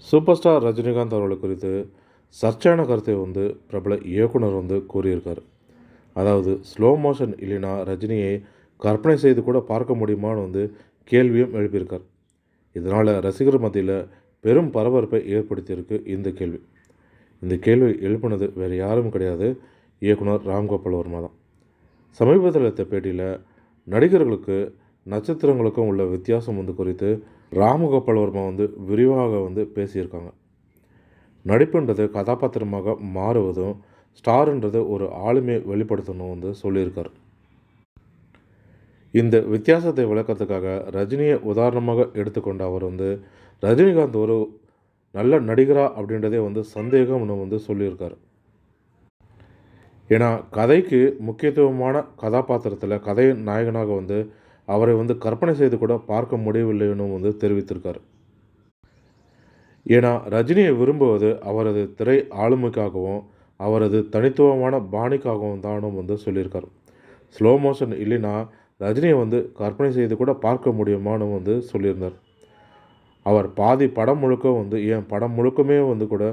Super star Rajinikanth அவர்களை குறித்து சர்ச்சையான கருத்தை பிரபல இயக்குனர் கூறியிருக்கார். அதாவது ஸ்லோ மோஷன் இல்லைனா ரஜினியை கற்பனை செய்து கூட பார்க்க முடியுமான்னு கேள்வியும் எழுப்பியிருக்கார். இதனால் ரசிகர் மத்தியில் பெரும் பரபரப்பை ஏற்படுத்தியிருக்கு இந்த கேள்வி. இந்த கேள்வி எழுப்பினது வேறு யாரும் கிடையாது, இயக்குனர் ராம்கோபால் வர்மா தான். சமீபத்தில் எடுத்த பேட்டியில் நடிகர்களுக்கு நட்சத்திரங்களுக்கும் உள்ள வித்தியாசம் குறித்து ராமகோபால் வர்மா விரிவாக பேசியிருக்காங்க. நடிப்புன்றது கதாபாத்திரமாக மாறுவதும் ஸ்டாருன்றது ஒரு ஆளுமையை வெளிப்படுத்தணும் சொல்லியிருக்கார். இந்த வித்தியாசத்தை விளக்கத்துக்காக ரஜினியை உதாரணமாக எடுத்துக்கொண்ட அவர் ரஜினிகாந்த் ஒரு நல்ல நடிகரா அப்படின்றதே சந்தேகம்னு சொல்லியிருக்கார். ஏன்னா கதைக்கு முக்கியத்துவமான கதாபாத்திரத்தில் கதை நாயகனாக அவரை கற்பனை செய்து கூட பார்க்க முடியவில்லைன்னு தெரிவித்திருக்கார். ஏன்னா ரஜினியை விரும்புவது அவரது திரை ஆளுமைக்காகவும் அவரது தனித்துவமான பாணிக்காகவும் தானும் சொல்லியிருக்கார். ஸ்லோ மோஷன் இல்லைன்னா ரஜினியை கற்பனை செய்து கூட பார்க்க முடியுமான்னு சொல்லியிருந்தார். அவர் பாதி படம் முழுக்க ஏன் படம் முழுக்கமே கூட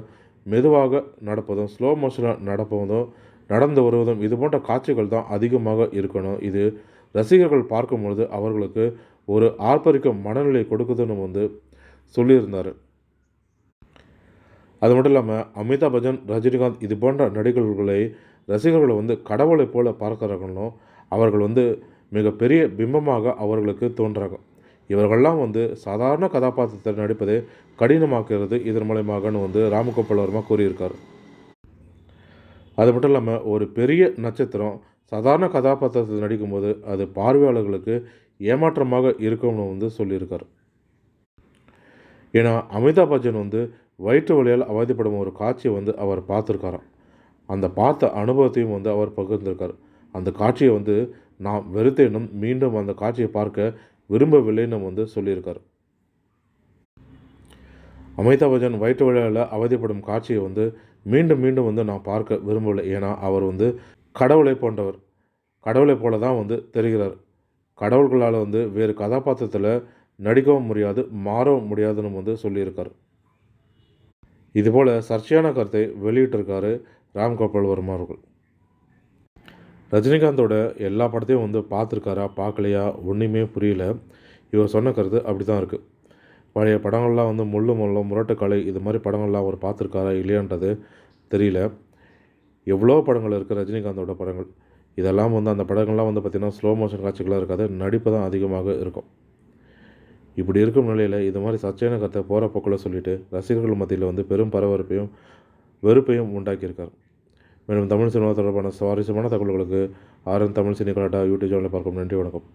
மெதுவாக நடப்பதும் ஸ்லோ மோஷனில் நடப்பதும் நடந்து வருவதும் இது போன்ற காட்சிகள் தான் அதிகமாக இருக்கணும். இது ரசிகர்கள் பார்க்கும்பொழுது அவர்களுக்கு ஒரு ஆர்ப்பரிக்கும் மனநிலை கொடுக்குதுன்னு சொல்லியிருந்தார். அது மட்டும் இல்லாமல் அமிதாப் பச்சன், ரஜினிகாந்த் இது போன்ற நடிகர்களை ரசிகர்களை கடவுளை போல பார்க்குறாங்களும் அவர்கள் மிகப்பெரிய பிம்பமாக அவர்களுக்கு தோன்றாங்க. இவர்கள்லாம் சாதாரண கதாபாத்திரத்தை நடிப்பதை கடினமாக்குறது இதன் மூலமாகன்னு ராமகோபால் வர்மா கூறியிருக்கார். அது மட்டும் இல்லாமல் ஒரு பெரிய நட்சத்திரம் சாதாரண கதாபாத்திரத்தில் நடிக்கும்போது அது பார்வையாளர்களுக்கு ஏமாற்றமாக இருக்கும்னு சொல்லியிருக்கார். ஏன்னா அமிதாப் பச்சன் வயிற்று வலியால் அவதிப்படும் ஒரு காட்சியை அவர் பார்த்துருக்காராம். அந்த பார்த்த அனுபவத்தையும் அவர் பகிர்ந்திருக்கார். அந்த காட்சியை நான் வெறுத்தேனும் மீண்டும் அந்த காட்சியை பார்க்க விரும்பவில்லைன்னு சொல்லியிருக்கார். அமிதாப் பச்சன் வயிற்று வலியால் அவதிப்படும் காட்சியை மீண்டும் மீண்டும் நான் பார்க்க விரும்பவில்லை. ஏன்னா அவர் கடவுளை போன்றவர், கடவுளை போல தான் தெரிகிறார். கடவுள்களால் வேறு கதாபாத்திரத்தில் நடிக்கவும் முடியாது, மாறவும் முடியாதுன்னு சொல்லியிருக்கார். இதுபோல் சர்ச்சையான கருத்தை வெளியிட்டிருக்காரு ராம்கோபால் வர்மா அவர்கள். ரஜினிகாந்தோட எல்லா படத்தையும் பார்த்துருக்காரா பார்க்கலையா ஒன்றுமே புரியல. இவர் சொன்ன கருத்து அப்படி தான் இருக்குது. பழைய படங்கள்லாம் முள்ளு முள்ளம், முரட்டுக்காலை இது மாதிரி படங்கள்லாம் அவர் பார்த்துருக்காரா இல்லையான்றது தெரியல. எவ்வளோ படங்கள் இருக்குது ரஜினிகாந்தோட படங்கள். இதெல்லாம் அந்த படங்கள்லாம் பார்த்திங்கன்னா ஸ்லோ மோஷன் காட்சிகளாக இருக்காது, நடிப்பு தான் அதிகமாக இருக்கும். இப்படி இருக்கும் நிலையில் இது மாதிரி சர்ச்சையான கருத்தை போகிற போக்கில் சொல்லிவிட்டு ரசிகர்கள் மத்தியில் பெரும் பரபரப்பையும் வெறுப்பையும் உண்டாக்கியிருக்கார். மேலும் தமிழ் சினிமா தொடர்பான சுவாரஸ்யமான தகவல்களுக்கு ஆர்என் தமிழ் சினி கலாட்டா யூடியூப் சேனலை பார்க்கும். நன்றி, வணக்கம்.